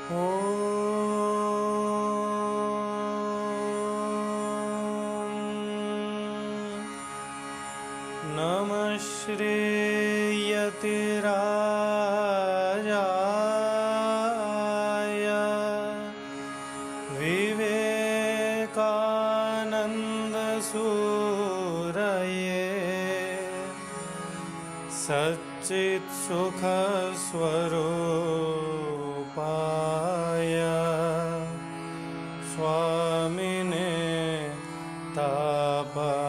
Namah Shriyatiraja Vivekananda Suraye Satchit Sukha Swarupaya Swamine Tapaharine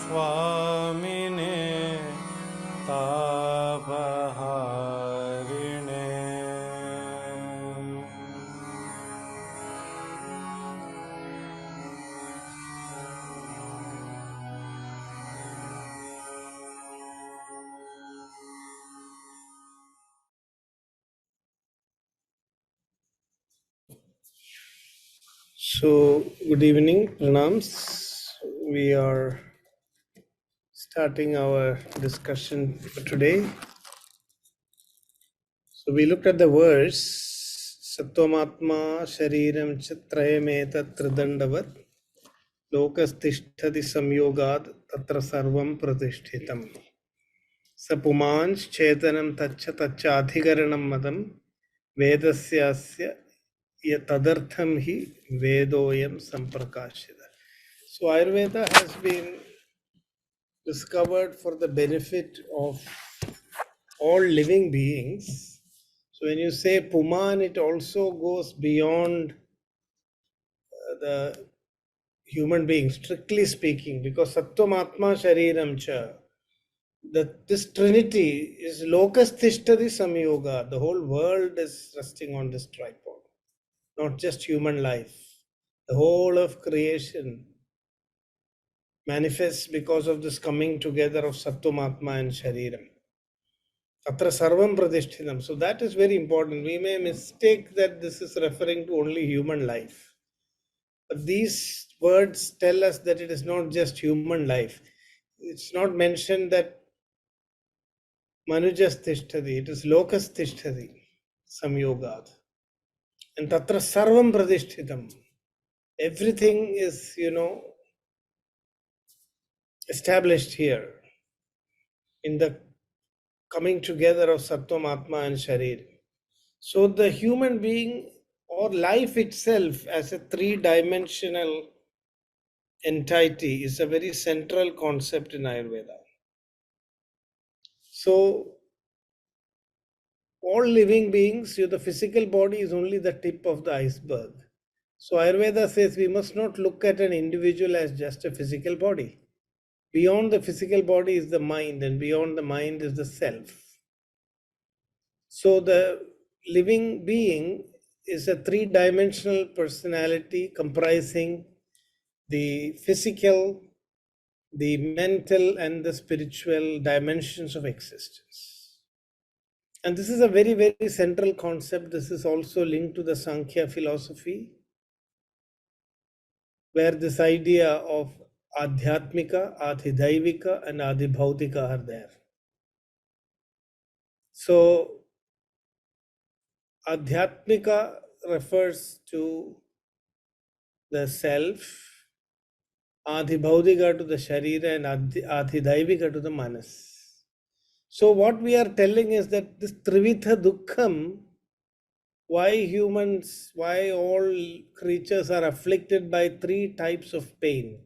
Swamine Tapaharine. So, good evening, pranams. We are starting our discussion for today. So, we looked at the verse Sattvamatma Shariram Chatrayameta Tridandavat Lokastishtati Samyogad Tatra Sarvam Pratishtitam Sapumansh Chetanam Tacha Adhikaranam Madam Vedasyasya Tadartham hi Vedoyam Samprakashita. So Ayurveda has been discovered for the benefit of all living beings. So when you say Puman, it also goes beyond the human being, strictly speaking, because Sattvam Atma Shariram Cha, that this trinity is Lokas Tishtati Samyoga. The whole world is resting on this tripod, not just human life. The whole of creation manifests because of this coming together of Sattvam Atma and Shariram. Tatra Sarvam Pratishthidam. So that is very important. We may mistake that this is referring to only human life. But these words tell us that it is not just human life. It's not mentioned that Manujas Tishtadi, it is Lokas Tishtadi, Samyogad. And Tatra Sarvam Pratishthidam. Everything is, established here in the coming together of Sattvam, Atma and Sharir. So the human being or life itself as a three-dimensional entity is a very central concept in Ayurveda. So all living beings, the physical body is only the tip of the iceberg. So Ayurveda says we must not look at an individual as just a physical body. Beyond the physical body is the mind, and beyond the mind is the self. So the living being is a three-dimensional personality comprising the physical, the mental, and the spiritual dimensions of existence. And this is a very, very central concept. This is also linked to the Sankhya philosophy, where this idea of Adhyatmika, Adhidaivika, and Adhibhautika are there. So, Adhyatmika refers to the self, Adhibhaudika to the Sharira, and Adhidaivika to the Manas. So what we are telling is that this Trivitha Dukkham, why humans, why all creatures are afflicted by three types of pain,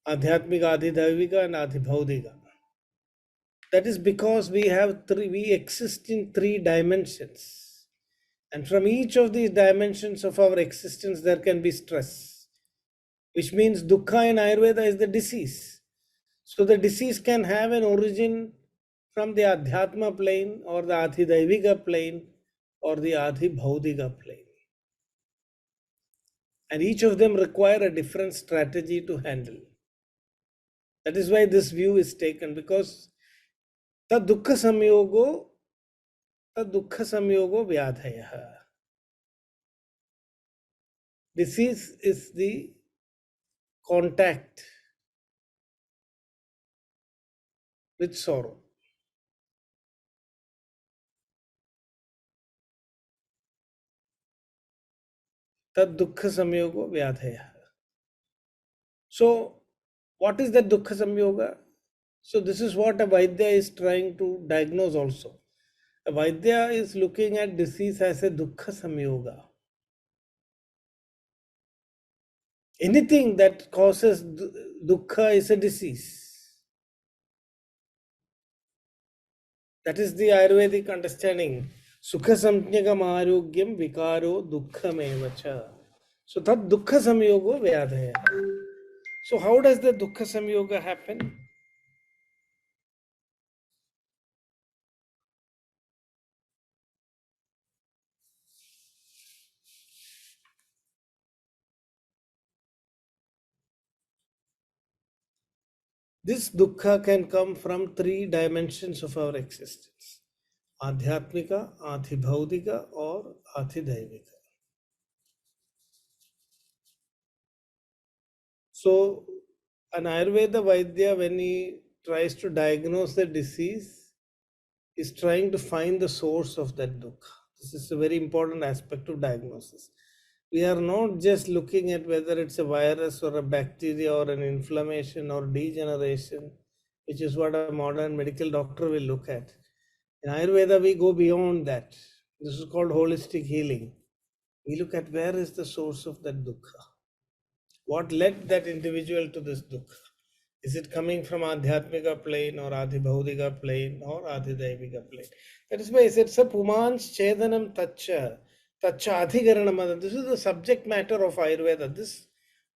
Adhyatmika, Adhidaivika and Adhibhaudika. That is because we exist in three dimensions. And from each of these dimensions of our existence, there can be stress, which means dukkha in Ayurveda is the disease. So the disease can have an origin from the Adhyatma plane or the Adhidaivika plane or the Adhibhaudika plane. And each of them require a different strategy to handle. That is why this view is taken, because tad dukkha samyogo vyadhaya. Disease is the contact with sorrow. tad dukkha samyogo vyadhaya. So, what is that dukkha samyoga? So, this is what a Vaidya is trying to diagnose also. A Vaidya is looking at disease as a dukkha samyoga. Anything that causes dukkha is a disease. That is the Ayurvedic understanding. Sukha samjnagam arogyam vikaro dukkham evacha. So that dukkha samyogo vyadhaya. So how does the dukkha samyoga happen? This dukkha can come from three dimensions of our existence: Adhyatmika, Adhibhaudika, or Adhidaivika. So, an Ayurveda Vaidya, when he tries to diagnose the disease, is trying to find the source of that dukkha. This is a very important aspect of diagnosis. We are not just looking at whether it's a virus or a bacteria or an inflammation or degeneration, which is what a modern medical doctor will look at. In Ayurveda, we go beyond that. This is called holistic healing. We look at where is the source of that dukkha. What led that individual to this dukkha? Is it coming from Adhyatmika plane or Adhibhaudika plane or Adhidaivika plane? That is why I said, Sapumans Chedanam Tacha, Tacha Adhigaranam. This is the subject matter of Ayurveda. This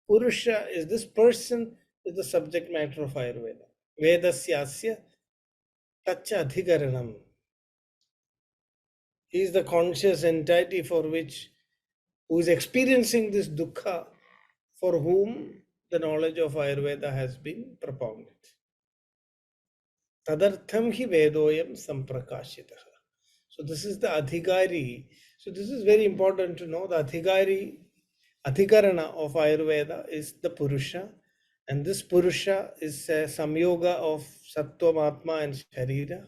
Purusha is this person is the subject matter of Ayurveda. Vedasyasya Tacha Adhigaranam. He is the conscious entity for which who is experiencing this dukkha, for whom the knowledge of Ayurveda has been propounded. Tadartham hi vedoyam samprakashitaha. So this is the adhikari. So this is very important to know. The adhikarana of Ayurveda is the Purusha, and this Purusha is a samyoga of Sattva, Atma and Sharira.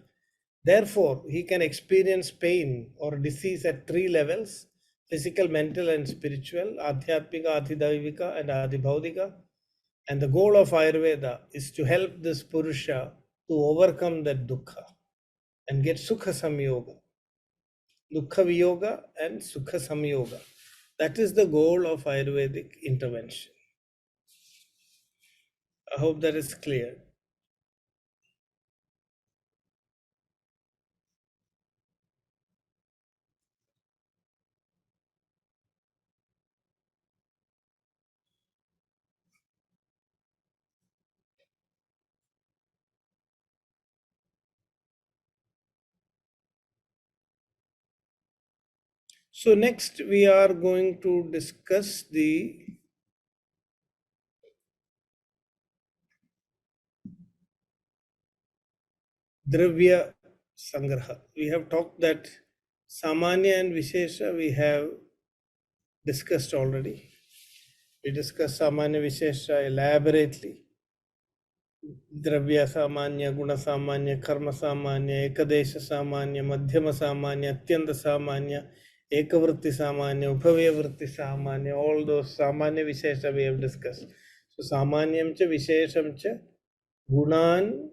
Therefore, he can experience pain or disease at three levels: physical, mental, and spiritual, Adhyatmika, Adhidaivika, and Adhibhaudika. And the goal of Ayurveda is to help this Purusha to overcome that dukkha and get Sukha Samyoga, Dukkha Viyoga, and Sukha Samyoga. That is the goal of Ayurvedic intervention. I hope that is clear. So next we are going to discuss the Dravya Sangraha. We have talked that Samanya and Vishesha we have discussed already. We discussed Samanya Vishesha elaborately. Dravya Samanya, Guna Samanya, Karma Samanya, Ekadesha Samanya, Madhyama Samanya, Atyanta Samanya, Ekavritti Samanya, Upavayavritti Samanya, all those Samanya Vishesha we have discussed. So Samanyam cha Vishesham cha Gunan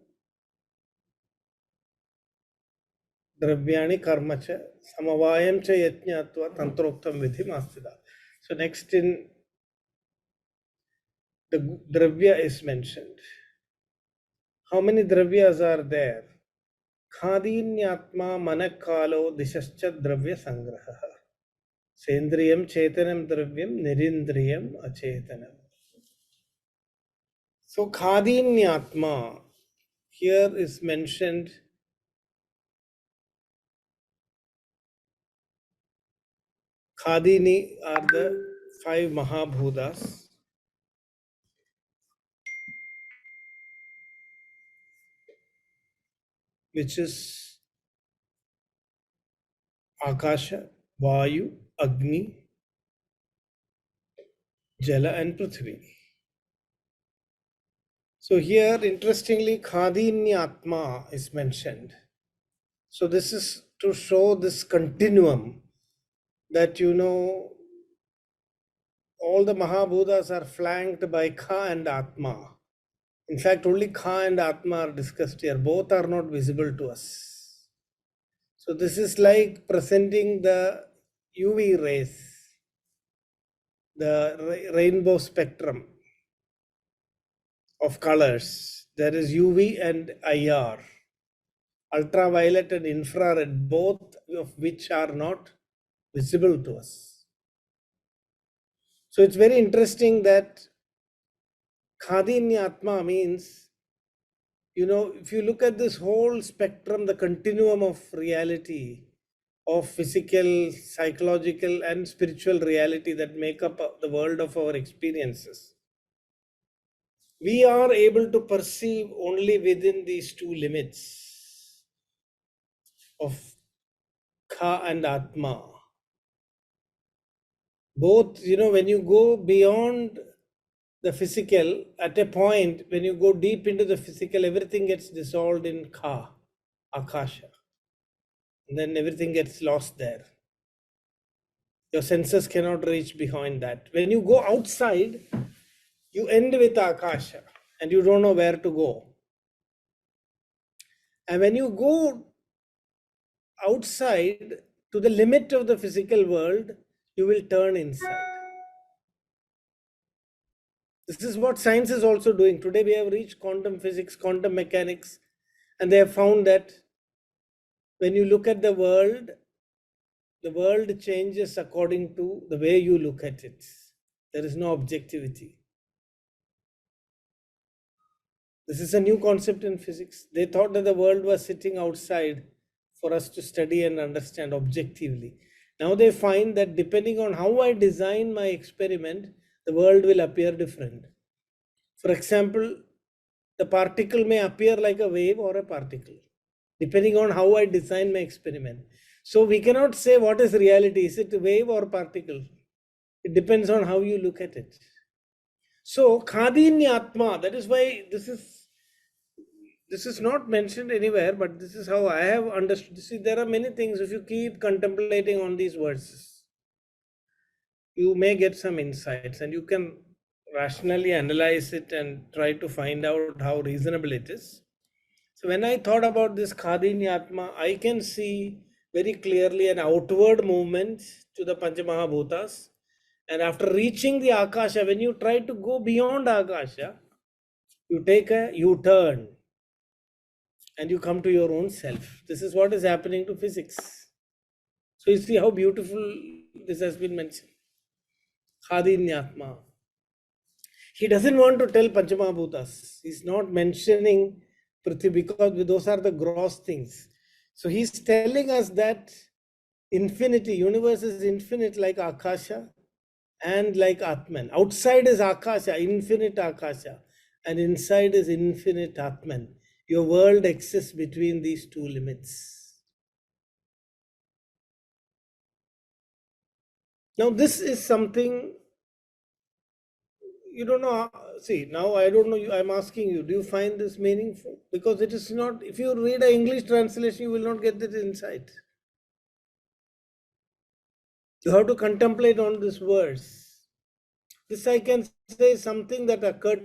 Dravyani Karma cha Samavayam cha Yajñatva Tantroktam Vidhi Mastida. So next in the Dravya is mentioned. How many Dravyas are there? Khadinyatma manakalo dishascha dravya sangraha. Sendriyam chetanam dravyam nirindriyam achetanam. So Khadinyatma here is mentioned. Khadini are the five Mahabhutas, which is Akasha, Vayu, Agni, Jala and Prithvi. So here, interestingly, Khadinyatma is mentioned. So this is to show this continuum that all the Mahabhutas are flanked by Ka and Atma. In fact, only Ka and Atma are discussed here. Both are not visible to us. So this is like presenting the UV rays, the rainbow spectrum of colors. There is UV and IR, ultraviolet and infrared, both of which are not visible to us. So it's very interesting that Khadinyatma means, if you look at this whole spectrum, the continuum of reality, of physical, psychological, and spiritual reality that make up the world of our experiences, we are able to perceive only within these two limits of Kha and Atma. Both, when you go beyond the physical, at a point, when you go deep into the physical, everything gets dissolved in Ka, Akasha. And then everything gets lost there. Your senses cannot reach behind that. When you go outside, you end with Akasha and you don't know where to go. And when you go outside to the limit of the physical world, you will turn inside. This is what science is also doing. Today we have reached quantum physics, quantum mechanics, and they have found that when you look at the world changes according to the way you look at it. There is no objectivity. This is a new concept in physics. They thought that the world was sitting outside for us to study and understand objectively. Now they find that depending on how I design my experiment, the world will appear different. For example, the particle may appear like a wave or a particle, depending on how I design my experiment. So we cannot say what is reality. Is it a wave or particle? It depends on how you look at it. So Khadinyatma, that is why this is not mentioned anywhere, but this is how I have understood. See, there are many things. If you keep contemplating on these verses, you may get some insights and you can rationally analyze it and try to find out how reasonable it is. So when I thought about this Khadinyatma, I can see very clearly an outward movement to the Panchamahabhutas. And after reaching the Akasha, when you try to go beyond Akasha, you take a U-turn and you come to your own self. This is what is happening to physics. So you see how beautiful this has been mentioned. Khadinyatma. He doesn't want to tell Panchamahabhutas. He's not mentioning Prithvi because those are the gross things. So he's telling us that infinity, universe is infinite like Akasha and like Atman. Outside is Akasha, infinite Akasha, and inside is infinite Atman. Your world exists between these two limits. Now this is something you don't know. See, now I don't know. I'm asking you, do you find this meaningful? Because it is not, if you read an English translation, you will not get that insight. You have to contemplate on this verse. This I can say something that occurred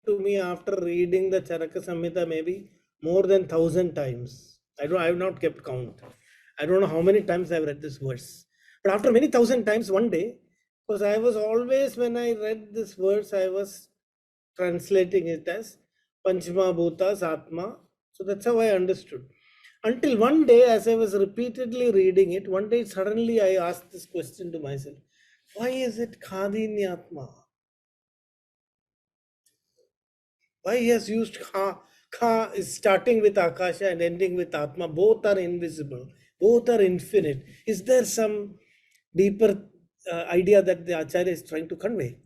to me after reading the Caraka-Saṁhitā maybe more than 1,000 times. I have not kept count. I don't know how many times I've read this verse. But after many thousand times, one day, because I was always, when I read this verse, I was translating it as Panchama Bhutas Atma. So that's how I understood. Until one day, as I was repeatedly reading it, one day suddenly I asked this question to myself: why is it Khadinyatma? Why he has used Kha? Kha is starting with Akasha and ending with Atma. Both are invisible. Both are infinite. Is there some deeper idea that the Acharya is trying to convey?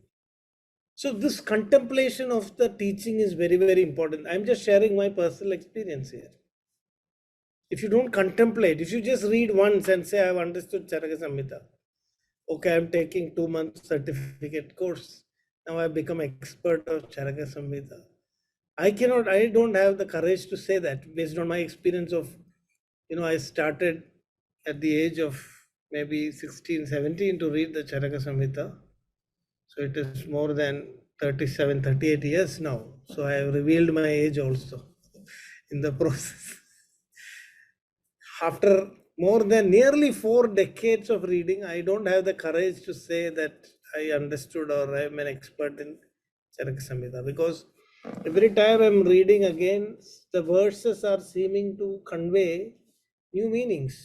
So this contemplation of the teaching is very, very important. I'm just sharing my personal experience here. If you don't contemplate, if you just read once and say, I've understood Caraka-Saṁhitā, okay, I'm taking 2 month certificate course. Now I've become expert of Caraka-Saṁhitā. I don't have the courage to say that based on my experience of, I started at the age of maybe 16, 17 to read the Caraka-Saṁhitā. So it is more than 37, 38 years now. So I have revealed my age also in the process. After more than nearly 4 decades of reading, I don't have the courage to say that I understood or I am an expert in Caraka-Saṁhitā, because every time I'm reading again, the verses are seeming to convey new meanings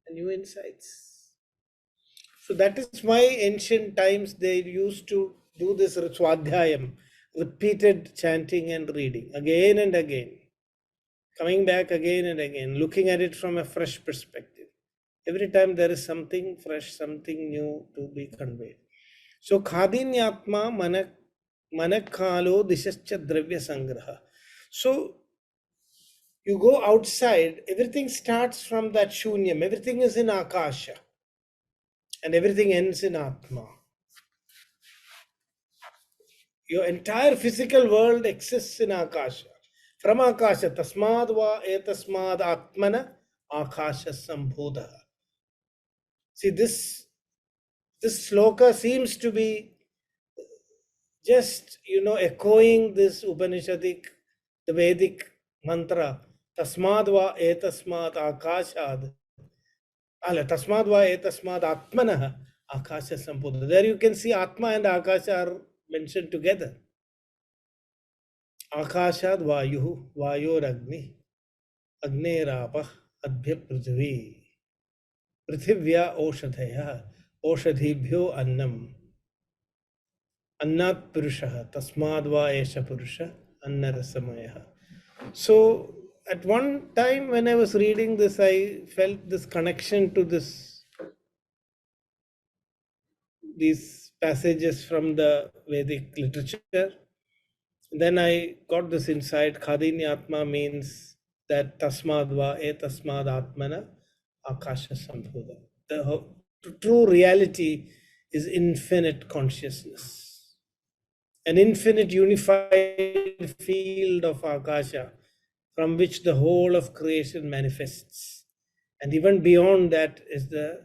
and new insights. So that is why ancient times they used to do this Swadhyayam, repeated chanting and reading again and again, coming back again and again, looking at it from a fresh perspective. Every time there is something fresh, something new to be conveyed. So khadinyatma manakalo dishascha dravya sangraha. So you go outside, everything starts from that shunyam, everything is in akasha, and everything ends in atma. Your entire physical world exists in akasha. From akasha, tasmad va etasmad atmana akasha sambhuta. See, this sloka seems to be just, echoing this Upanishadic, the Vedic mantra, tasmad va etasmad akashad. Tasmad va etasmad atmana akasha sambhuta. There you can see Atma and Akasha are mentioned together. आकाशाद वायु वायोरग्नि अग्नेरापः अद्य पृथ्वी पृथिव्या ओषधयः ओषधीभ्यो अन्नम् अन्नात् पुरुषः तस्माद् वा एष पुरुषः अन्नरसमयः. So at one time when I was reading this, I felt this connection to these passages from the Vedic literature. Then I got this insight. Khadinyatma means that tasmadva etasmad atmana akasha sambhuta. The true reality is infinite consciousness, an infinite unified field of akasha from which the whole of creation manifests. And even beyond that is the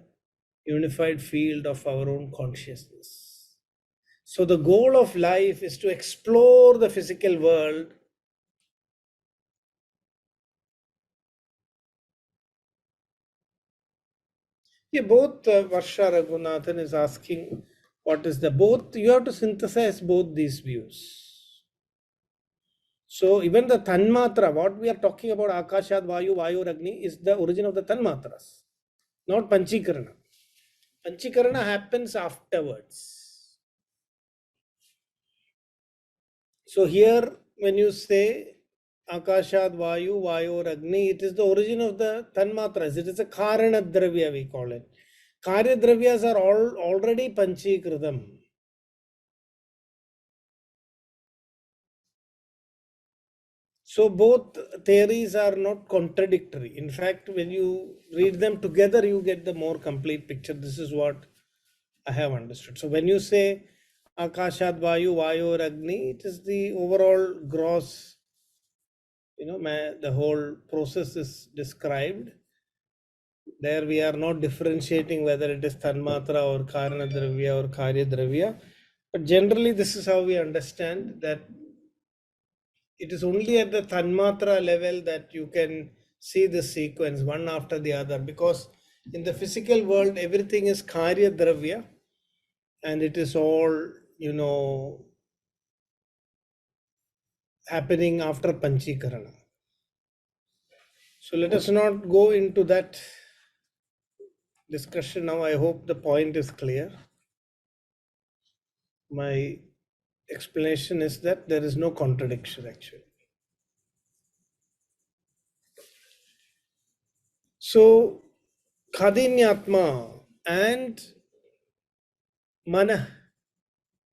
unified field of our own consciousness. So the goal of life is to explore the physical world both Varsha Raghunathan is asking what is the both, you have to synthesize both these views. So even the Tanmatra, what we are talking about, Akashad, Vayu, Vayu, Ragni, is the origin of the Tanmatras, not Panchikarana. Panchikarana happens afterwards. So here when you say Akashad, Vayu, Vayu, Ragni, it is the origin of the Tanmatras. It is a Karana Dravya, we call it. Karya Dravyas are already Panchikritam. So both theories are not contradictory. In fact, when you read them together, you get the more complete picture. This is what I have understood. So when you say Akashad Vayu, Vayu Agni, it is the overall gross, the whole process is described. There we are not differentiating whether it is Tanmatra or Karana Dravya or Karya Dravya. But generally, this is how we understand that it is only at the Tanmatra level that you can see the sequence one after the other, because in the physical world, everything is Karya Dravya and it is all, happening after Panchikarana. So let us not go into that discussion now. I hope the point is clear. My explanation is that there is no contradiction actually. So Khadinyatma and Mana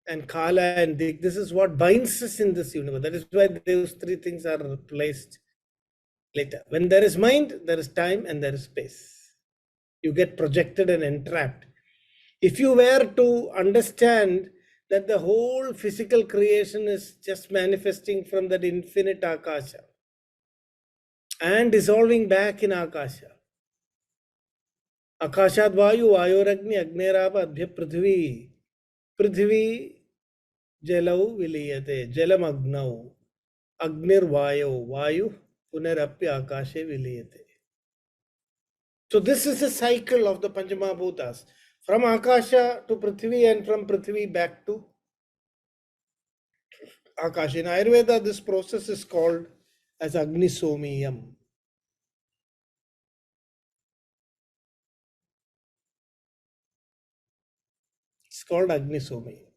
and Kala and Dik, this is what binds us in this universe. That is why those three things are placed later. When there is mind, there is time and there is space. You get projected and entrapped. If you were to understand that the whole physical creation is just manifesting from that infinite Akasha and dissolving back in Akasha. Akashad Vayu, Vayoragni, Agnerava, Adhya Prithvi. Prithvi Jalau Viliyate, Jalam Agnau, Agnir Vayu, Vayu Punarapya Akashe Viliyate. So this is a cycle of the Panchamahabhutas. From Akasha to Prithvi and from Prithvi back to Akasha. In Ayurveda, this process is called as Agnisomiyam. It's called Agnisomiyam.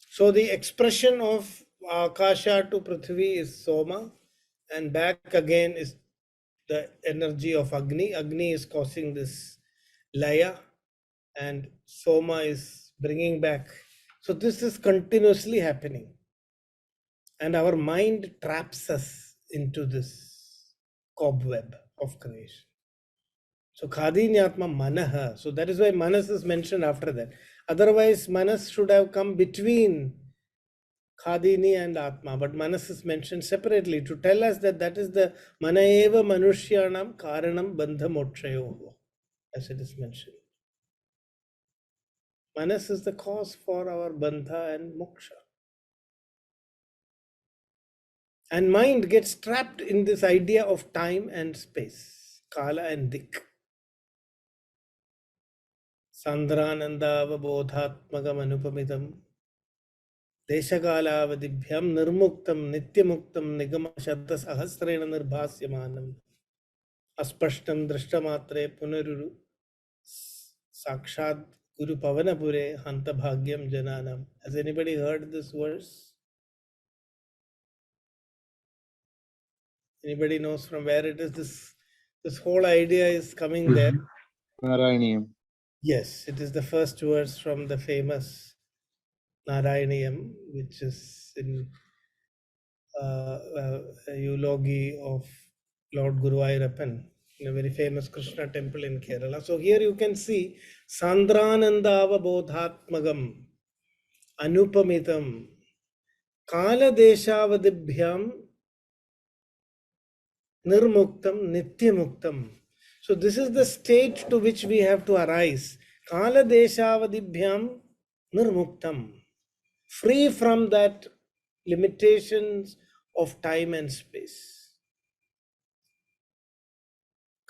So the expression of Akasha to Prithvi is Soma, and back again is the energy of Agni. Agni is causing this Laya, and Soma is bringing back. So this is continuously happening. And our mind traps us into this cobweb of creation. So Khadinyatma Manaha. So that is why Manas is mentioned after that. Otherwise, Manas should have come between Khadini and Atma, but Manas is mentioned separately to tell us that that is the Manaeva Manushyanam Karanam Bandha Mokshayoho, as it is mentioned. Manas is the cause for our Bandha and Moksha. And mind gets trapped in this idea of time and space, Kala and Dik. Sandrananda Avabodhatmagam Anupamitam Deshakalavadibhyam Nirmuktam Nityamuktam Nigama Shabda Sahasrena Nirbhasyamanam Aspashtam Drashtamatre Punaruru Sakshat Guru Pavanapure Hanta Bhagyam Jananam. Has anybody heard this verse? Anybody knows from where it is? This whole idea is coming there. Narayaniam. Yes, it is the first verse from the famous Narayaniam, which is in eulogy of Lord Guruvayurappan in a very famous Krishna temple in Kerala. So here you can see Sandranandava Bodhatmagam Anupamitam Kala Deshavadibhyam Nirmuktam Nityamuktam. So this is the state to which we have to arise. Kala Deshavadibhyam Nirmuktam. Free from that limitations of time and space.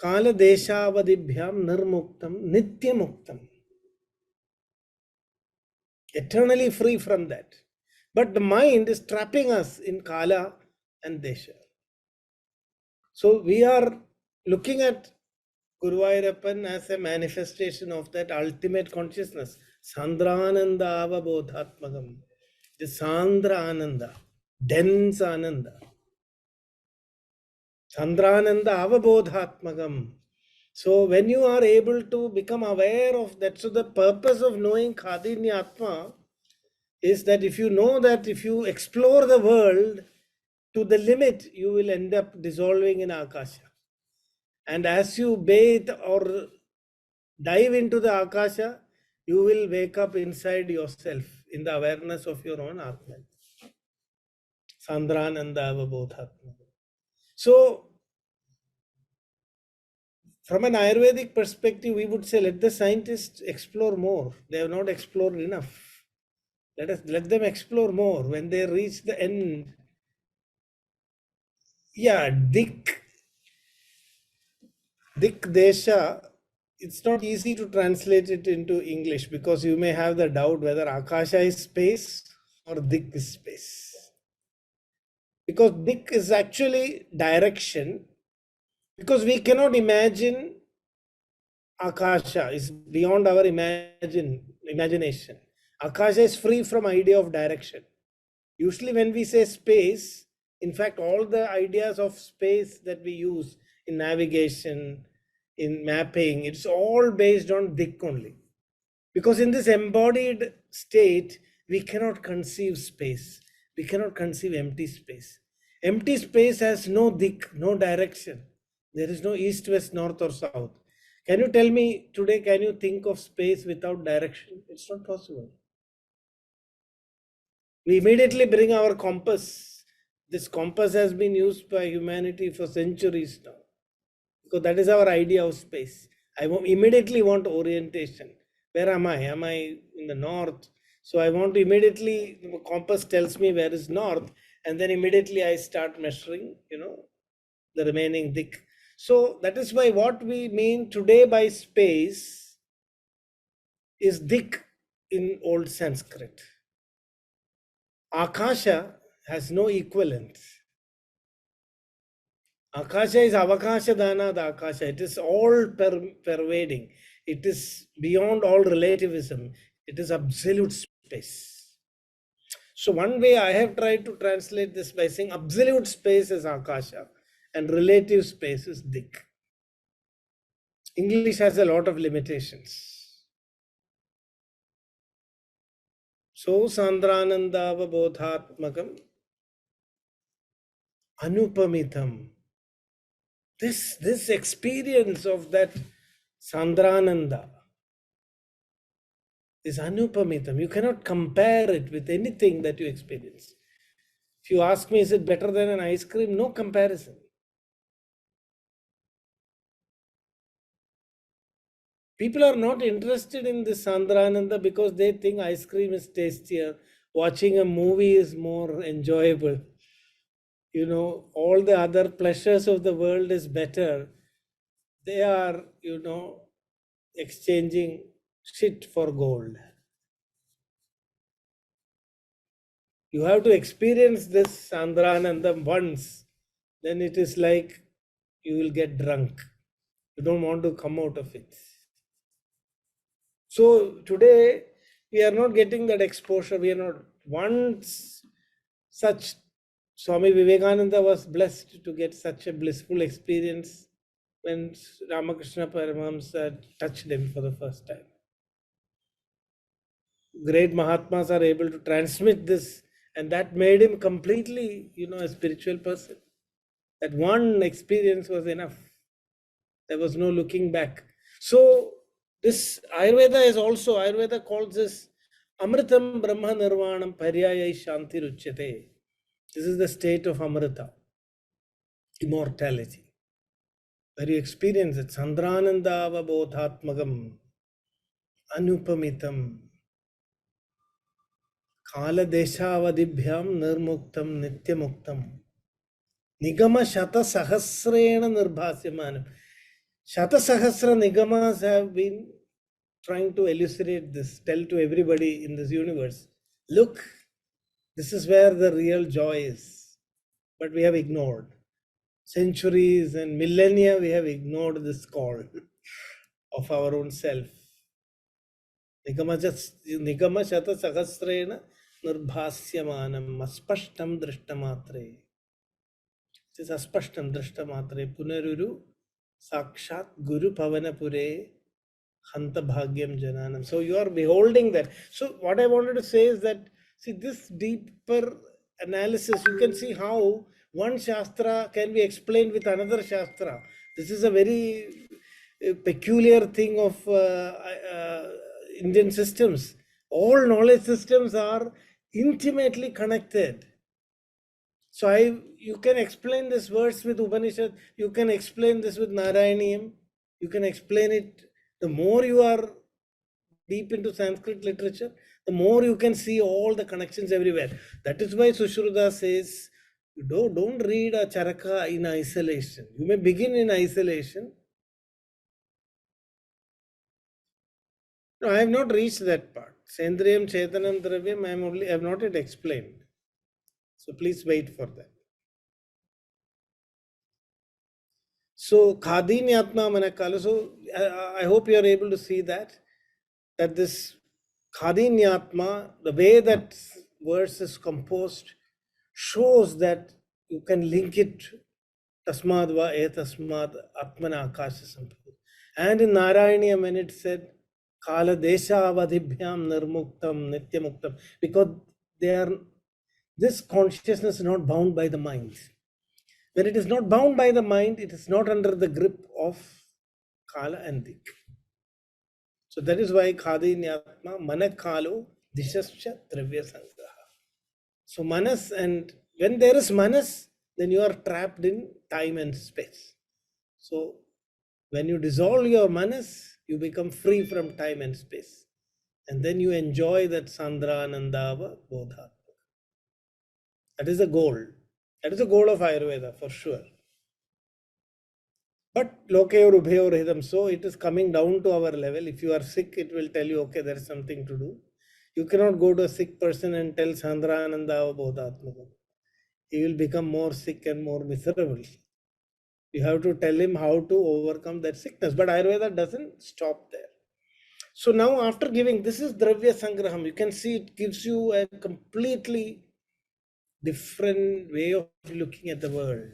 Kala Deshavadibhyam Nirmuktam Nityamuktam. Eternally free from that. But the mind is trapping us in Kala and Desha. So we are looking at Guruvayurappan as a manifestation of that ultimate consciousness. Sandrananda Avabodhatmagam. The Sandra Ananda, dense Ananda. Sandrananda Avabodhatmagam. So when you are able to become aware of that, so the purpose of knowing Khadinya Atma is that if you know that if you explore the world to the limit, you will end up dissolving in Akasha. And as you bathe or dive into the Akasha, you will wake up inside yourself in the awareness of your own Atma. Sandrananda Avabodhatma. So, from an Ayurvedic perspective, we would say let the scientists explore more. They have not explored enough. Let them explore more. When they reach the end, yeah, Dik Desha, it's not easy to translate it into English because you may have the doubt whether Akasha is space or Dik is space. Because Dik is actually direction, because we cannot imagine Akasha is beyond our imagination. Akasha is free from idea of direction. Usually when we say space, in fact, all the ideas of space that we use in navigation, in mapping, it's all based on Dik only. Because in this embodied state, we cannot conceive space. We cannot conceive empty space. Empty space has no Dik, no direction. There is no east, west, north or south. Can you tell me today, can you think of space without direction? It's not possible. We immediately bring our compass. This compass has been used by humanity for centuries now. Because that is our idea of space. I immediately want orientation. Where am I? Am I in the north? So I want to immediately, the compass tells me where is north, and then immediately I start measuring, the remaining dik. So that is why what we mean today by space is dik in old Sanskrit. Akasha has no equivalent. Akasha is Avakasha Dana the Akasha. It is all pervading. It is beyond all relativism. It is absolute space. So one way I have tried to translate this by saying absolute space is Akasha and relative space is Dik. English has a lot of limitations. So Sandranandava Bodhatmakam Anupamitam. This experience of that Sandrananda is Anupamitam. You cannot compare it with anything that you experience. If you ask me, is it better than an ice cream? No comparison. People are not interested in this Sandrananda because they think ice cream is tastier. Watching a movie is more enjoyable. All the other pleasures of the world is better. They are, exchanging shit for gold. You have to experience this Sandranandam once, then it is like you will get drunk. You don't want to come out of it. So today we are not getting that exposure. We are not. Once such Swami Vivekananda was blessed to get such a blissful experience when Ramakrishna Paramahamsa touched him for the first time. Great Mahatmas are able to transmit this, and that made him completely, a spiritual person. That one experience was enough. There was no looking back. So this Ayurveda calls this Amritam Brahma Nirvanam Paryayai Shanti Ruchyate. This is the state of Amrita, immortality, where you experience it. Sandranandava Bodhatmagam Anupamitam Kala Deshavadibhyam Nirmuktam Nityamuktam Nigama Shata Sahasrena Nirbhasyamanam. Shata Sahasra Nigamas have been trying to elucidate this, tell to everybody in this universe, look, this is where the real joy is. But we have ignored. Centuries and millennia we have ignored this call of our own self. Nigama Shata Sahasrena Nirbhasyamanam Aspashtam Drishtamatre. It is Aspashtam Drishtamatre Punaruru Sakshat Guru Pavanapure Hanta Bhagyam Jananam. So you are beholding that. So what I wanted to say is that, see, this deeper analysis, you can see how one Shastra can be explained with another Shastra. This is a very peculiar thing of Indian systems. All knowledge systems are intimately connected. So you can explain this verse with Upanishad, you can explain this with Narayaniyam, you can explain it. The more you are deep into Sanskrit literature, the more you can see all the connections everywhere. That is why Sushruta says, don't read a Charaka in isolation. You may begin in isolation. No, I have not reached that part. Sendriyam, Chetanam, Dravyam, I have not yet explained. So please wait for that. So Khadinyatma Manakala. So I hope you are able to see that this Khadinyatma, the way that verse is composed, shows that you can link it Tasmad va etasmad Atmana Akasha Sampati. And in Narayaniya, when it said Kala Desha Avadibhyam Nirmuktam Nityamuktam, because this consciousness is not bound by the mind. When it is not bound by the mind, it is not under the grip of Kala and Dik. So that is why Khadinyatma Manakalo Dishascha Dravya Sangraha. So Manas, and when there is Manas, then you are trapped in time and space. So when you dissolve your Manas, You become free from time and space. And then you enjoy that Sandranandava Bodha. That is the goal. That is the goal of Ayurveda for sure. But Lokeyor Ubhayor Hidam, so it is coming down to our level. If you are sick, it will tell you, okay, there is something to do. You cannot go to a sick person and tell Sandranandava Bodhatmakam. He will become more sick and more miserable. You have to tell him how to overcome that sickness. But Ayurveda doesn't stop there. So now after giving, this is Dravya Sangraham. You can see it gives you a completely different way of looking at the world.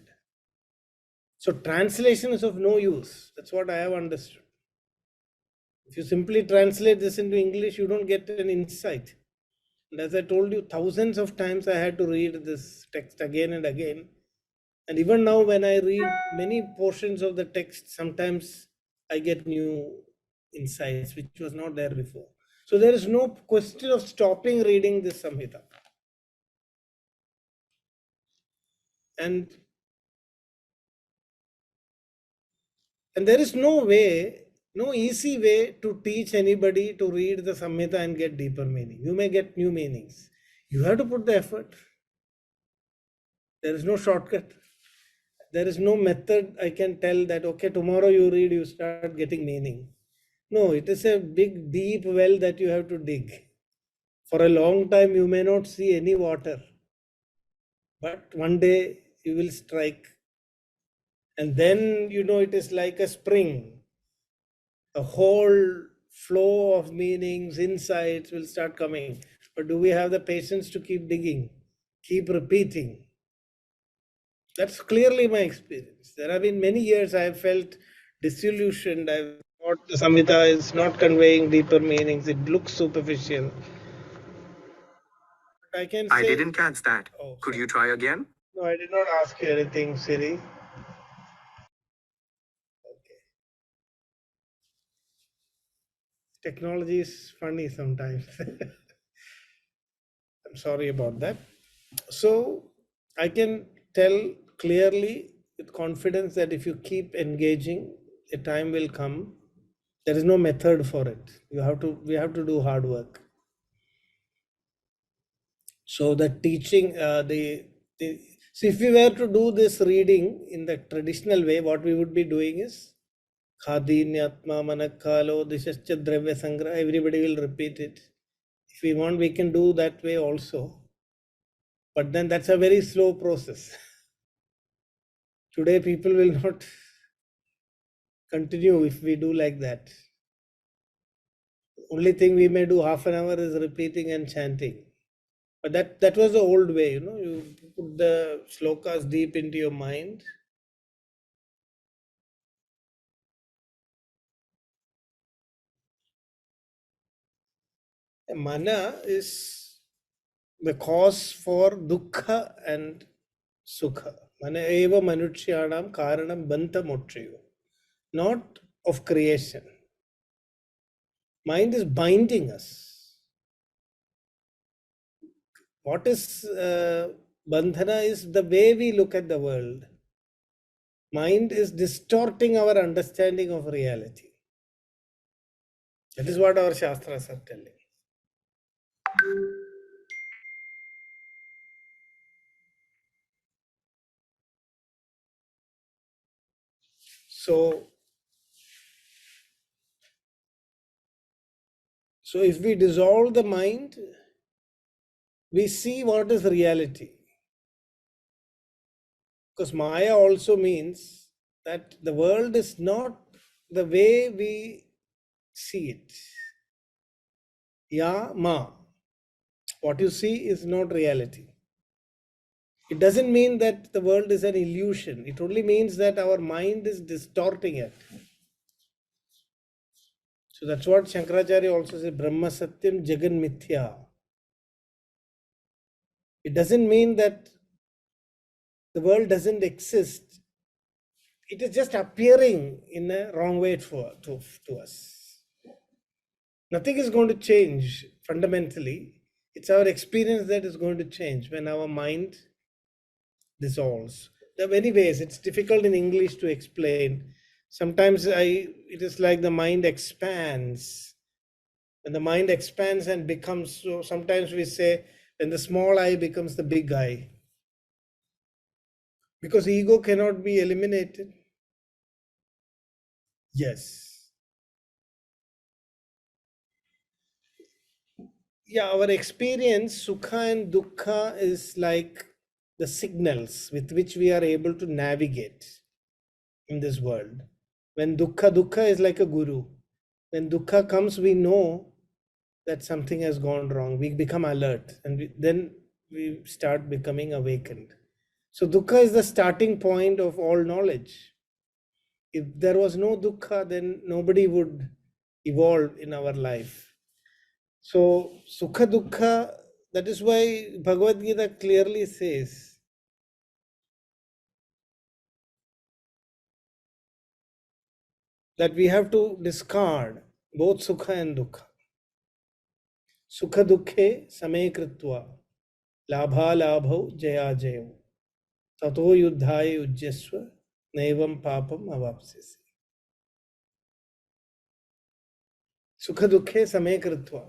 So translation is of no use. That's what I have understood. If you simply translate this into English, you don't get an insight. And as I told you, thousands of times I had to read this text again and again. And even now, when I read many portions of the text, sometimes I get new insights which was not there before. So there is no question of stopping reading this Samhita. And there is no way, no easy way to teach anybody to read the Samhita and get deeper meaning. You may get new meanings. You have to put the effort. There is no shortcut. There is no method I can tell that, okay, tomorrow you read, you start getting meaning. No, it is a big, deep well that you have to dig. For a long time, you may not see any water. But one day you will strike. And then, it is like a spring. A whole flow of meanings, insights will start coming. But do we have the patience to keep digging, keep repeating? That's clearly my experience. There have been many years I have felt disillusioned. I thought the Samhita is not conveying deeper meanings. It looks superficial. I can say... I didn't catch that. Oh, could you try again? No, I did not ask you anything, Siri. Okay. Technology is funny sometimes. I'm sorry about that. So I can tell clearly with confidence that if you keep engaging, a time will come. There is no method for it. We have to do hard work. So the teaching, so if we were to do this reading in the traditional way, what we would be doing is Khadinyatma Manakalo Dishascha Dravya Sangra. Everybody will repeat it. If we want, we can do that way also. But then that's a very slow process. Today, people will not continue if we do like that. Only thing we may do half an hour is repeating and chanting. But that was the old way, you put the shlokas deep into your mind. Mana is the cause for dukkha and sukha. Mana eva manushyanam karanam banta mokshayo. Not of creation. Mind is binding us. What is bandhana is the way we look at the world. Mind is distorting our understanding of reality. That is what our Shastras are telling. So if we dissolve the mind, we see what is reality. Because Maya also means that the world is not the way we see it. Ya Ma. What you see is not reality. It doesn't mean that the world is an illusion. It only means that our mind is distorting it. So that's what Shankaracharya also says, Brahma Satyam Jagan Mithya. It doesn't mean that the world doesn't exist. It is just appearing in a wrong way to us. Nothing is going to change fundamentally. It's our experience that is going to change when our mind dissolves. There are many ways. It's difficult in English to explain. Sometimes it is like the mind expands. When the mind expands and becomes, so sometimes we say, when the small I becomes the big I. Because ego cannot be eliminated. Yes. Yeah, our experience, sukha and dukkha, is like the signals with which we are able to navigate in this world. When dukkha is like a guru. When dukkha comes, we know that something has gone wrong. We become alert, and then we start becoming awakened. So dukkha is the starting point of all knowledge. If there was no dukkha, then nobody would evolve in our life. So sukha dukkha, that is why Bhagavad Gita clearly says that we have to discard both sukha and dukkha. Sukha dukkhe same kritva labha labhau jaya jayo tato yuddhaya ujjasva naivam papam avapsisi. Sukha dukkhe same kritva.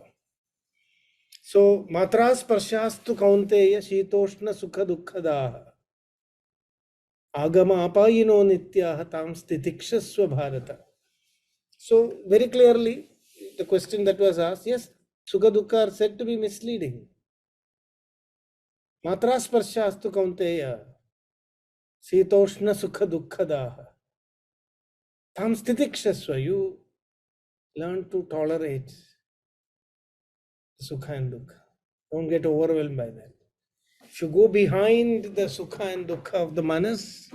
So matras parshastu kaunteya shitoshna sukha dukkadaha agama apayino nityaha tam stitikshasva bharata. So very clearly, the question that was asked, yes, sukha dukkha are said to be misleading. Matras parshastu kaunteya shitoshna sukha dukkadaha tam stitikshasva. You learn to tolerate sukha and dukkha. Don't get overwhelmed by that. If you go behind the sukha and dukkha of the manas,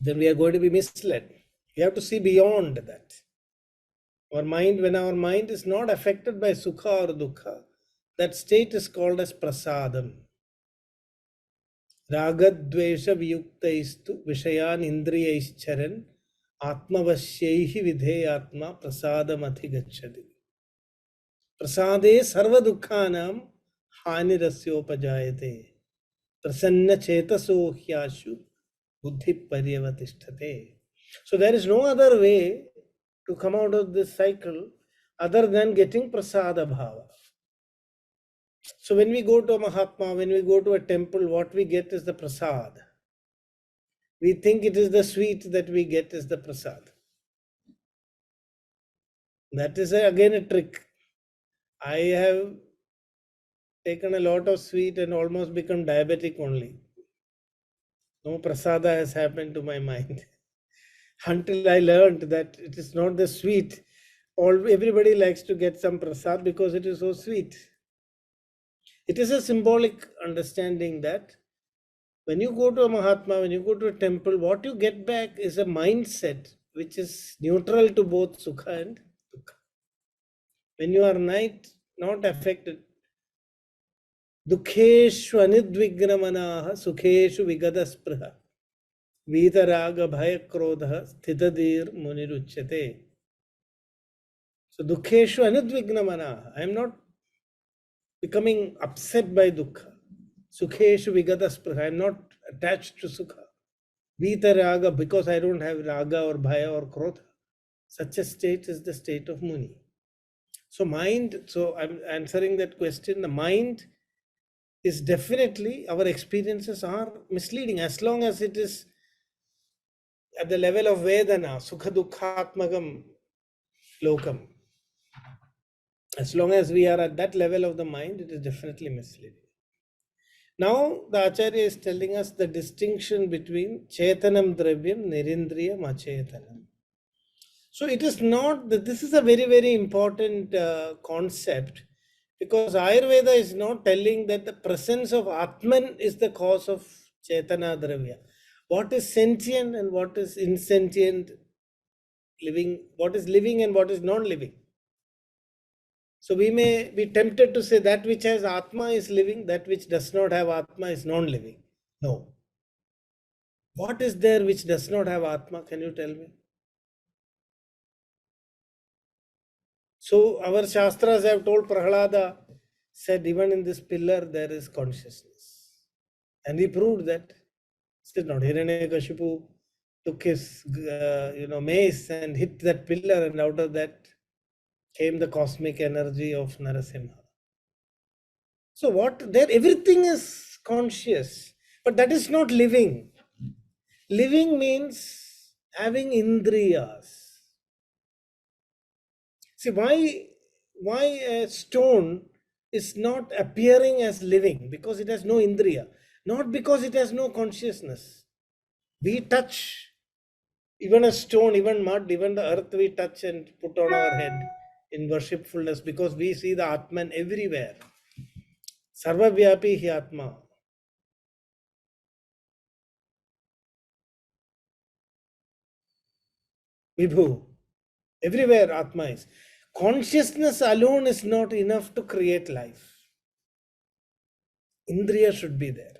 then we are going to be misled. We have to see beyond that. Our mind, when our mind is not affected by sukha or dukkha, that state is called as prasadam. Ragadvesha viyuktaistu vishayan indriyaischaran atmavasyaihi vidheyatma prasadam athigachadi. Prasade sarva dukkhanam hanirasyopajayate. Prasanna chetaso hyashu buddhi paryavatishthate. So there is no other way to come out of this cycle other than getting prasada bhava. So when we go to a Mahatma, when we go to a temple, what we get is the prasad. We think it is the sweet that we get is the prasad. That is again a trick. I have taken a lot of sweet and almost become diabetic only. No prasada has happened to my mind. Until I learned that it is not the sweet. Everybody likes to get some prasad because it is so sweet. It is a symbolic understanding that when you go to a Mahatma, when you go to a temple, what you get back is a mindset which is neutral to both sukha and dukkha. When you are not affected, dukkeshu anidvigramanaha sukheshu vigadaspraha vitaraga bhayakrodha sthitadir muniruchyate. So dukkeshu anidvignamanaha. I am not becoming upset by dukkha. Sukheshu vigadaspraha. I am not attached to sukha. Vitaraga, because I don't have raga or bhaya or krodha. Such a state is the state of muni. So I'm answering that question. The mind is definitely, our experiences are misleading as long as it is at the level of Vedana, Sukha Dukkhatmakam Lokam. As long as we are at that level of the mind, it is definitely misleading. Now, the Acharya is telling us the distinction between Chetanam Dravyam, Nirindriyam, Achetanam. So it is not that this is a very, very important concept, because Ayurveda is not telling that the presence of Atman is the cause of Chetana Dravya. What is sentient and what is insentient living, what is living and what is non-living. So we may be tempted to say that which has Atma is living, that which does not have Atma is non-living. No. What is there which does not have Atma? Can you tell me? So our Shastras have told, Prahlada said, even in this pillar there is consciousness. And he proved that. It is not Hiranyakashipu took his mace and hit that pillar, and out of that came the cosmic energy of Narasimha. So what there, everything is conscious, but that is not living. Living means having indriyas. See, why a stone is not appearing as living? Because it has no indriya, not because it has no consciousness. We touch even a stone, even mud, even the earth we touch and put on our head in worshipfulness, because we see the Atman everywhere. Sarvavyapi hi Atma. Vibhu. Everywhere Atma is. Consciousness alone is not enough to create life. Indriya should be there.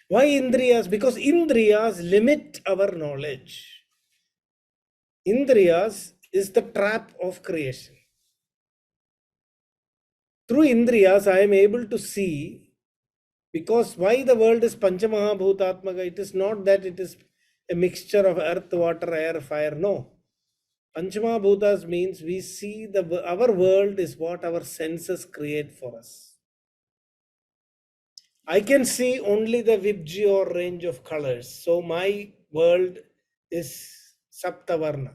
Why Indriyas? Because Indriyas limit our knowledge. Indriyas is the trap of creation. Through Indriyas, I am able to see, because why the world is Panchamahabhutatmaka, it is not that it is a mixture of earth, water, air, fire. No. Panchamahabhutas means we see our world is what our senses create for us. I can see only the Vibji or range of colors. So my world is Saptavarna,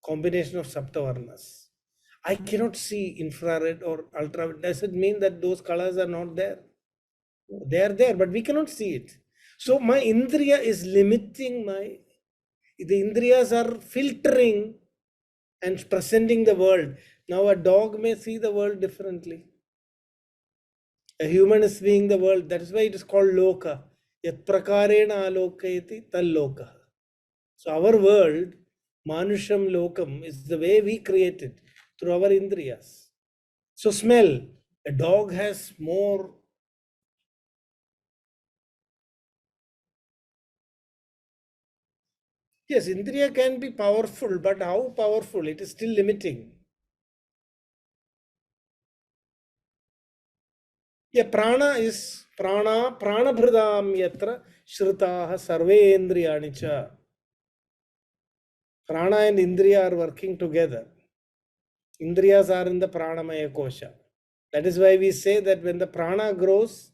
combination of Saptavarnas. I cannot see infrared or ultraviolet. Does it mean that those colors are not there? They are there, but we cannot see it. So my Indriya is limiting the Indriyas are filtering and presenting the world. Now a dog may see the world differently. A human is seeing the world. That is why it is called loka. Yat prakarena alokayati tal loka. So our world, manusham lokam, is the way we create it through our indriyas. So smell. A dog has more. Yes, indriya can be powerful, but how powerful? It is still limiting. Yeah, prana is pranabhridam yatra shrutaha sarvendriyani cha. Prana and indriya are working together. Indriyas are in the pranamaya kosha. That is why we say that when the prana grows,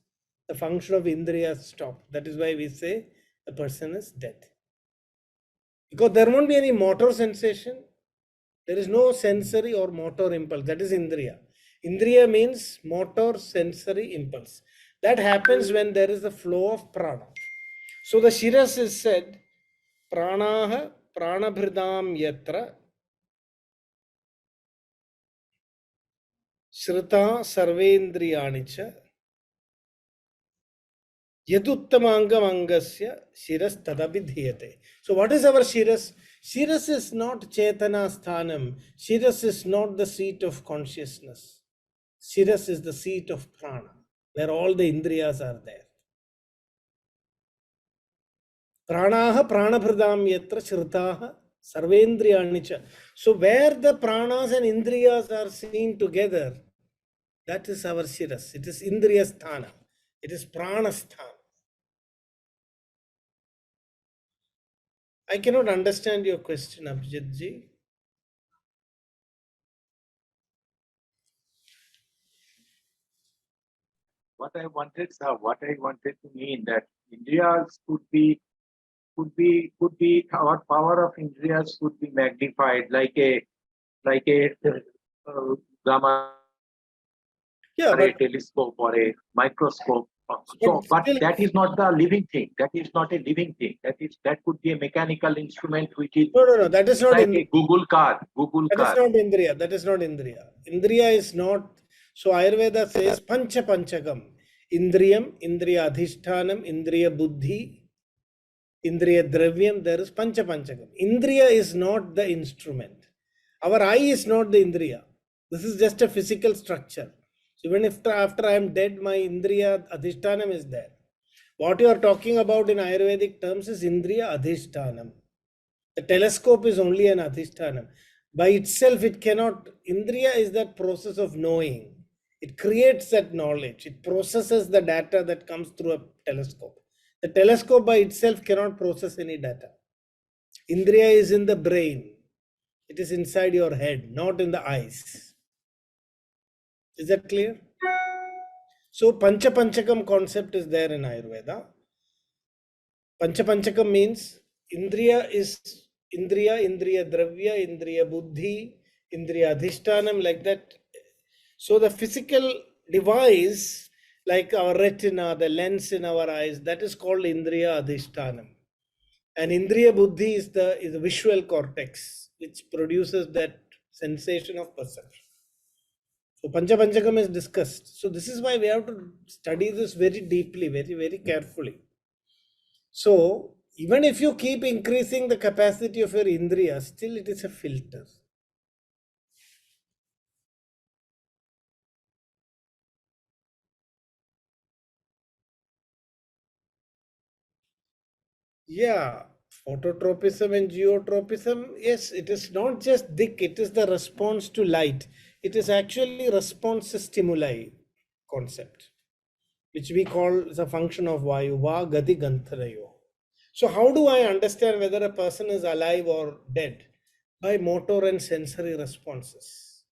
the function of indriyas stop. That is why we say the person is dead. Because there won't be any motor sensation. There is no sensory or motor impulse. That is indriya. Indriya means motor sensory impulse. That happens when there is a flow of prana. So the shiras is said, pranaha pranabhridam yatra Shrita sarvendriyani cha yaduttamangam angasya shiras tadabidhyate. So what is our shiras? Shiras is not chetana sthanam. Shiras is not the seat of consciousness. Shiras is the seat of prana, where all the indriyas are there. Pranaha pranabhridam yatra shritaha sarvendriyani cha. So where the pranas and indriyas are seen together, that is our shiras. It is indriya sthana. It is prana sthana. I cannot understand your question, Abhijit ji. What I wanted to mean that Indriyas could be our power of Indriyas could be magnified like a gamma or a telescope or a microscope. So, but that is not the living thing. That is not a living thing. That could be a mechanical instrument which is no. That is not like a Google car. That is not Indriya. That is not Indriya. Indriya is not. So Ayurveda says Pancha Panchagam. Indriyam, Indriya Adhishtanam, Indriya Buddhi, Indriya Dravyam. There is Pancha Panchagam. Indriya is not the instrument. Our eye is not the Indriya. This is just a physical structure. So even if after I am dead, my Indriya Adhishtanam is there. What you are talking about in Ayurvedic terms is Indriya Adhishtanam. The telescope is only an adhishtanam. By itself, it cannot. Indriya is that process of knowing. It creates that knowledge. It processes the data that comes through a telescope. The telescope by itself cannot process any data. Indriya is in the brain. It is inside your head, not in the eyes. Is that clear? So Panchakam concept is there in Ayurveda. Panchakam means Indriya is Indriya Dravya, Indriya Buddhi, Indriya Adhishtanam, like that. So the physical device, like our retina, the lens in our eyes, that is called Indriya Adhishtanam. And Indriya Buddhi is the visual cortex, which produces that sensation of perception. So Panchakam is discussed. So this is why we have to study this very deeply, very, very carefully. So even if you keep increasing the capacity of your Indriya, still it is a filter. Yeah, phototropism and geotropism, yes, it is not just dik, it is the response to light. It is actually response to stimuli concept, which we call as a function of Vayu, Va Gati Gantharayo. So how do I understand whether a person is alive or dead? By motor and sensory responses.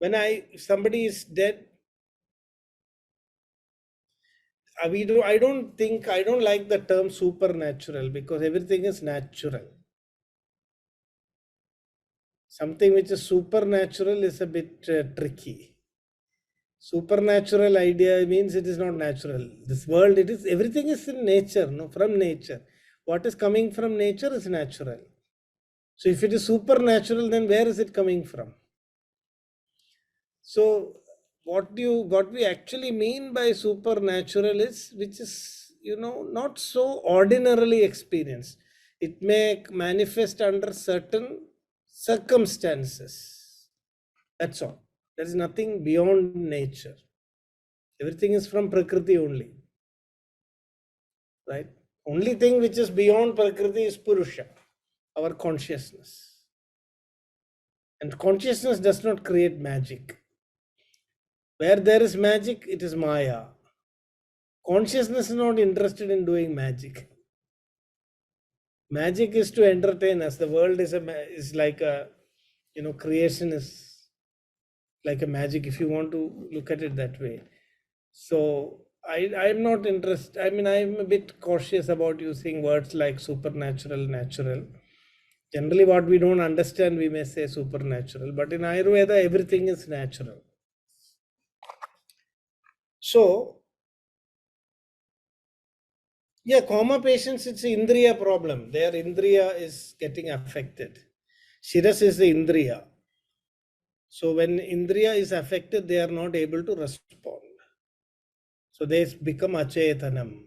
If somebody is dead, I don't like the term supernatural, because everything is natural. Something which is supernatural is a bit tricky. Supernatural idea means it is not natural. This world, everything is in nature, no, from nature. What is coming from nature is natural. So if it is supernatural, then where is it coming from? So what we actually mean by supernatural is, which is, not so ordinarily experienced. It may manifest under certain circumstances. That's all. There is nothing beyond nature. Everything is from Prakriti only. Right? Only thing which is beyond Prakriti is Purusha, our consciousness. And consciousness does not create magic. Where there is magic, it is Maya. Consciousness is not interested in doing magic. Magic is to entertain us. The world is like a, creation is like a magic, if you want to look at it that way. So I'm not interested. I mean, I'm a bit cautious about using words like supernatural, natural. Generally, what we don't understand, we may say supernatural. But in Ayurveda, everything is natural. So, yeah, coma patients, it's an Indriya problem. Their Indriya is getting affected. Shiras is the Indriya. So when Indriya is affected, they are not able to respond. So they become Achetanam.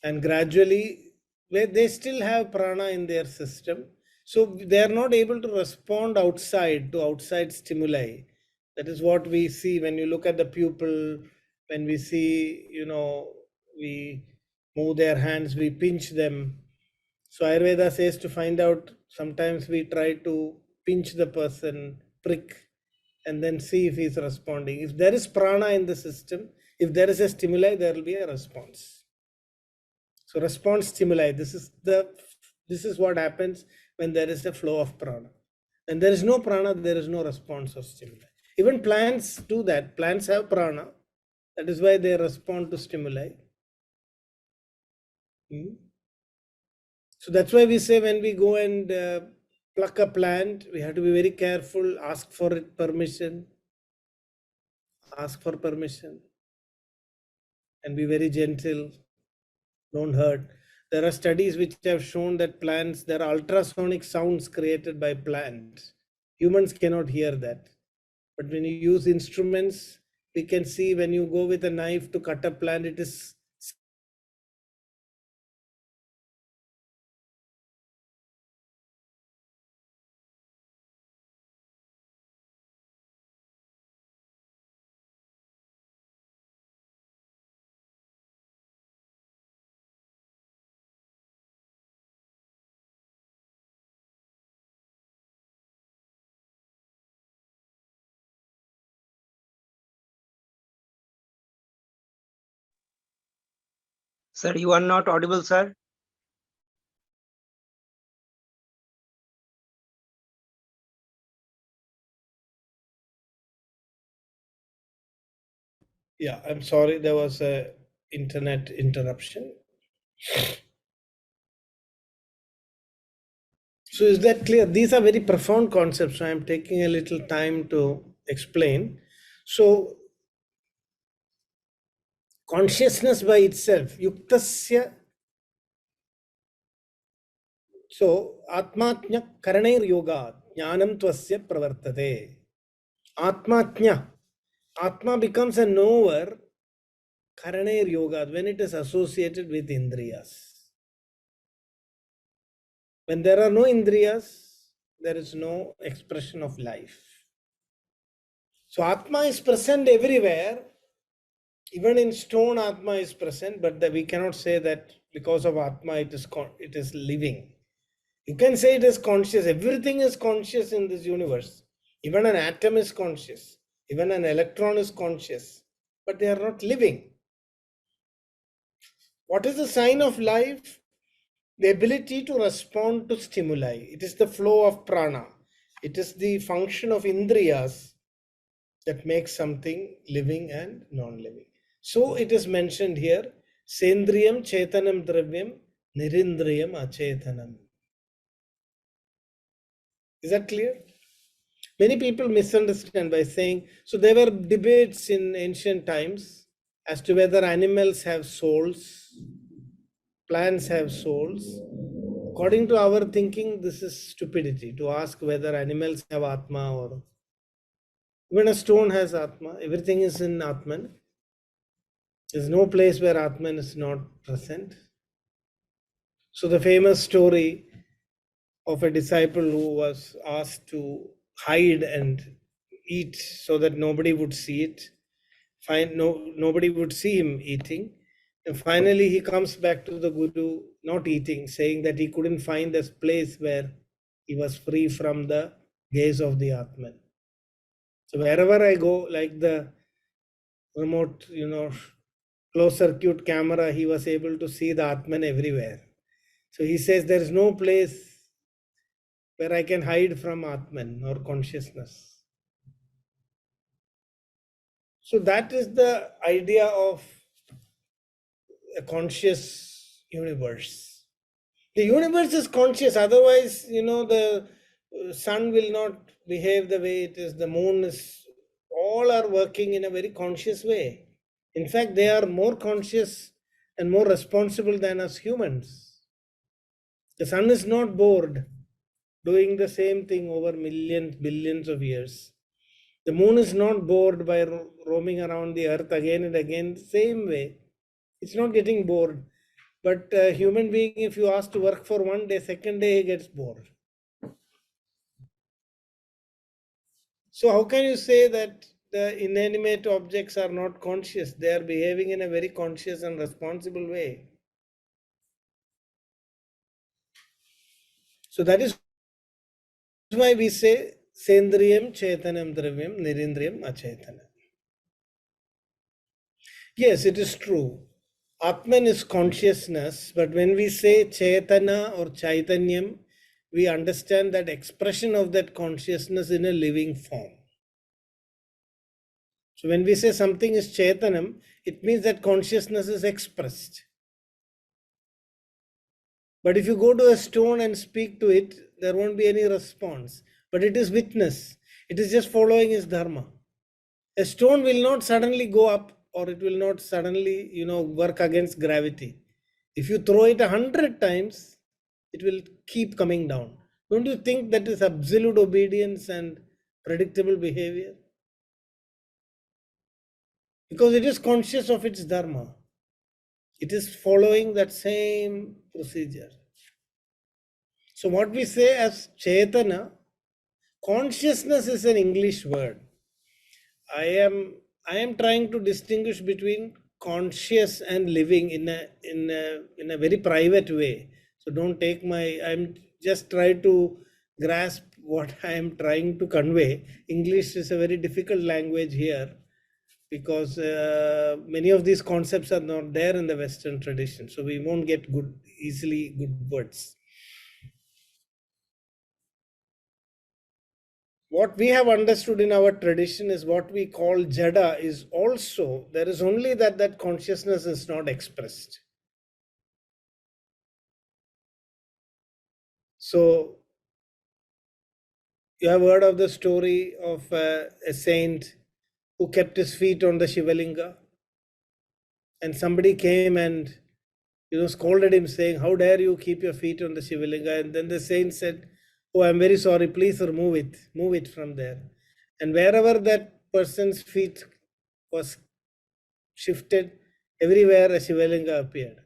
And gradually, they still have prana in their system. So they are not able to respond to outside stimuli. That is what we see when you look at the pupil, when we see, we move their hands, we pinch them. So Ayurveda says to find out, sometimes we try to pinch the person, prick, and then see if he's responding. If there is prana in the system, if there is a stimuli, there will be a response. So response stimuli, this is what happens when there is a flow of prana. When there is no prana, there is no response of stimuli. Even plants do that. Plants have prana. That is why they respond to stimuli. So that's why we say when we go and pluck a plant, we have to be very careful, ask for permission, and be very gentle, don't hurt. There are studies which have shown that there are ultrasonic sounds created by plants. Humans cannot hear that. But when you use instruments, we can see when you go with a knife to cut a plant, it is Sir, you are not audible, sir. Yeah, I'm sorry, there was a internet interruption. So is that clear? These are very profound concepts, so I'm taking a little time to explain. So consciousness by itself, yuktasya, so atmatnya karanair yoga, jnanam tvasya pravartate. Atmatnya, atma becomes a knower, karanair yoga, when it is associated with indriyas. When there are no indriyas, there is no expression of life. So Atma is present everywhere. Even in stone, Atma is present, but we cannot say that because of Atma it is living. You can say it is conscious. Everything is conscious in this universe. Even an atom is conscious. Even an electron is conscious. But they are not living. What is the sign of life? The ability to respond to stimuli. It is the flow of prana. It is the function of indriyas that makes something living and non-living. So it is mentioned here, Sendriyam Chetanam Dravyam Nirindriyam Achetanam. Is that clear? Many people misunderstand by saying, so there were debates in ancient times as to whether animals have souls, plants have souls. According to our thinking, this is stupidity to ask whether animals have Atma or even a stone has Atma. Everything is in Atman. There's no place where Atman is not present. So the famous story of a disciple who was asked to hide and eat so that nobody would see it. Nobody would see him eating. And finally he comes back to the Guru not eating, saying that he couldn't find a place where he was free from the gaze of the Atman. So wherever I go, like the remote, closed circuit camera, he was able to see the Atman everywhere. So he says there is no place where I can hide from Atman or consciousness. So that is the idea of a conscious universe. The universe is conscious, otherwise, the sun will not behave the way it is, the moon is, all are working in a very conscious way. In fact, they are more conscious and more responsible than us humans. The sun is not bored doing the same thing over millions, billions of years. The moon is not bored by roaming around the earth again and again, same way. It's not getting bored. But a human being, if you ask to work for one day, second day he gets bored. So how can you say that the inanimate objects are not conscious? They are behaving in a very conscious and responsible way. So that is why we say Sendriyam Chetanam Dravyam Nirindriyam Achetana. Yes, it is true. Atman is consciousness, but when we say Chetana or Chaitanyam, we understand that expression of that consciousness in a living form. So when we say something is Chetanam, it means that consciousness is expressed. But if you go to a stone and speak to it, there won't be any response. But it is witness. It is just following its dharma. A stone will not suddenly go up, or it will not suddenly, work against gravity. If you throw it 100 times, it will keep coming down. Don't you think that is absolute obedience and predictable behavior? Because it is conscious of its dharma. It is following that same procedure. So what we say as Chetana, consciousness is an English word. I am trying to distinguish between conscious and living in a very private way. So don't take I'm just trying to grasp what I am trying to convey. English is a very difficult language here. because many of these concepts are not there in the Western tradition, so we won't get easily good words. What we have understood in our tradition is what we call jada is also, there is only that consciousness is not expressed. So you have heard of the story of a saint who kept his feet on the Shivalinga, and somebody came and scolded him, saying, "How dare you keep your feet on the Shivalinga?" And then the saint said, "Oh, I'm very sorry, please move it from there." And wherever that person's feet was shifted, everywhere a Shivalinga appeared.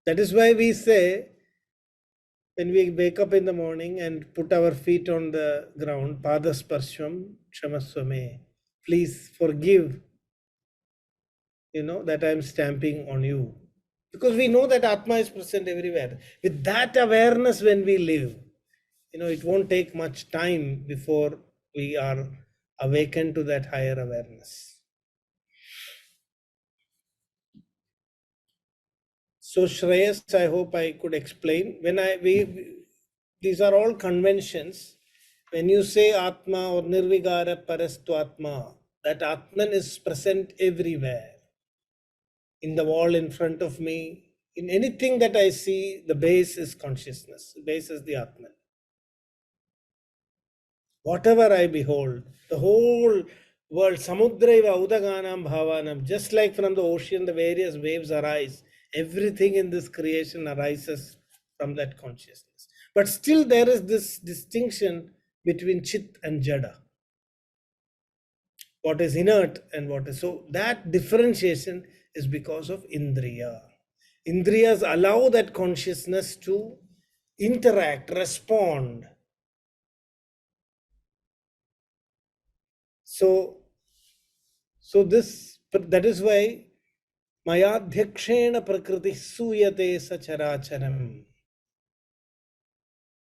That is why we say, when we wake up in the morning and put our feet on the ground, Padasparshvam Kshamaswame, please forgive, that I'm stamping on you. Because we know that Atma is present everywhere. With that awareness, when we live, it won't take much time before we are awakened to that higher awareness. So Shreyas, I hope I could explain. These are all conventions. When you say Atma or Nirvigara Parastu Atma, that Atman is present everywhere. In the wall in front of me, in anything that I see, the base is consciousness. The base is the Atman. Whatever I behold, the whole world, Samudraiva Udaganam Bhavanam, just like from the ocean, the various waves arise. Everything in this creation arises from that consciousness. But still, there is this distinction between Chit and Jada. What is inert and what is. So, that differentiation is because of Indriya. Indriyas allow that consciousness to interact, respond. So that is why Mayadhyakshena Prakriti Suyate Sacharacharam.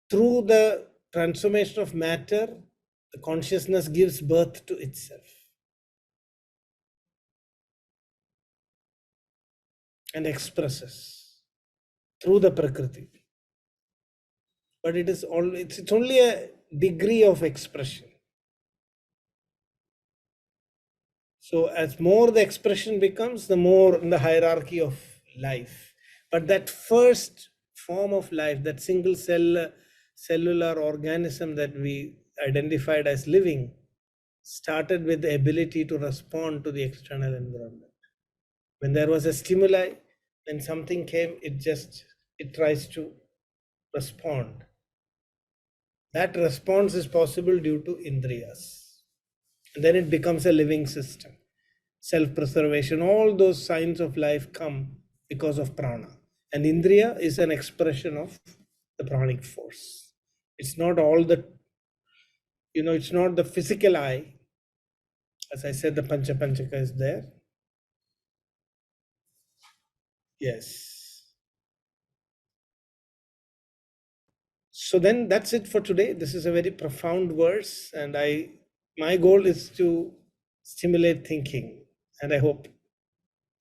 Through the transformation of matter, the consciousness gives birth to itself and expresses through the Prakriti. But it's only a degree of expression. So as more the expression becomes, the more in the hierarchy of life. But that first form of life, that single cellular organism that we identified as living, started with the ability to respond to the external environment. When there was a stimuli, when something came, it tries to respond. That response is possible due to indriyas. And then it becomes a living system. Self-preservation, all those signs of life come because of prana. And indriya is an expression of the pranic force. It's not all it's not the physical eye. As I said, the Panchaka is there. Yes. So then that's it for today. This is a very profound verse, and my goal is to stimulate thinking, and I hope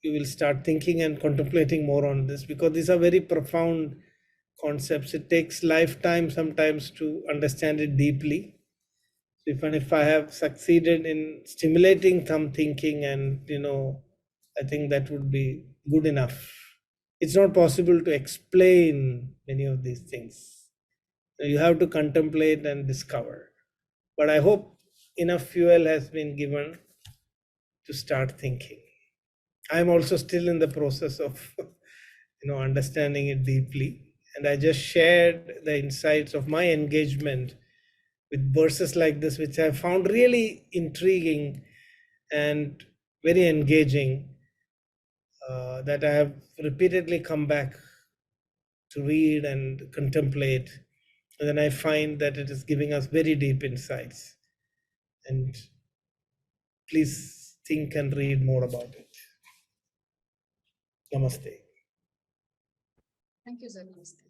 you will start thinking and contemplating more on this, because these are very profound concepts. It takes lifetime sometimes to understand it deeply. Even if I have succeeded in stimulating some thinking, and I think that would be good enough. It's not possible to explain many of these things. You have to contemplate and discover. But I hope enough fuel has been given to start thinking. I'm also still in the process of understanding it deeply, and I just shared the insights of my engagement with verses like this, which I found really intriguing and very engaging, that I have repeatedly come back to read and contemplate, and then I find that it is giving us very deep insights. And please think and read more about it. Namaste. Thank you, sir. Namaste.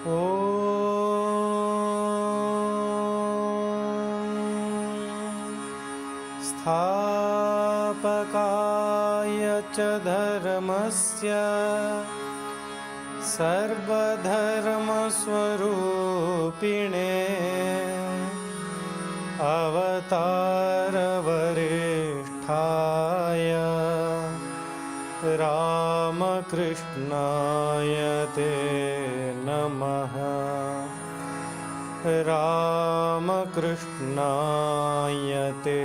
Oh. संस्थापकाय च धर्मस्य सर्वधर्मस्वरूपिणे अवतारवरिष्ठाय रामकृष्णाय ते नमः। रामकृष्णाय ते